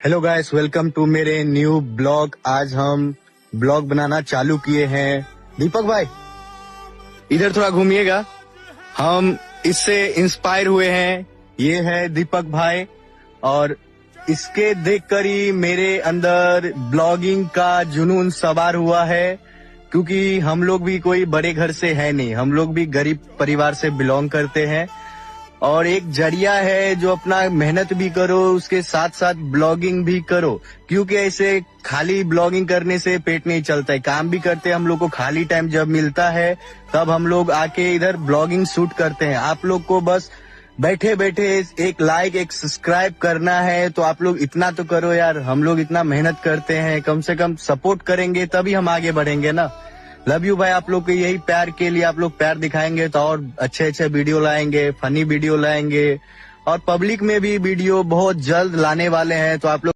Hello guys, welcome to मेरे new blog. आज हम ब्लॉग बनाना चालू किए हैं। दीपक भाई इधर थोड़ा घूमिएगा। हम इससे इंस्पायर हुए हैं। ये है दीपक भाई और इसके देखकर ही मेरे अंदर ब्लॉगिंग का जुनून सवार हुआ है, क्योंकि हम लोग भी कोई बड़े घर से है नहीं, हम लोग भी गरीब परिवार से बिलोंग करते हैं और एक जरिया है जो अपना मेहनत भी करो उसके साथ साथ ब्लॉगिंग भी करो, क्योंकि ऐसे खाली ब्लॉगिंग करने से पेट नहीं चलता है। काम भी करते हैं हम लोग को, खाली टाइम जब मिलता है तब हम लोग आके इधर ब्लॉगिंग शूट करते हैं। आप लोग को बस बैठे बैठे एक लाइक एक सब्सक्राइब करना है, तो आप लोग इतना तो करो यार। हम लोग इतना मेहनत करते हैं, कम से कम सपोर्ट करेंगे तभी हम आगे बढ़ेंगे ना। लव यू भाई। आप लोग के यही प्यार के लिए आप लोग प्यार दिखाएंगे तो और अच्छे अच्छे वीडियो लाएंगे, फनी वीडियो लाएंगे और पब्लिक में भी वीडियो बहुत जल्द लाने वाले हैं। तो आप लोग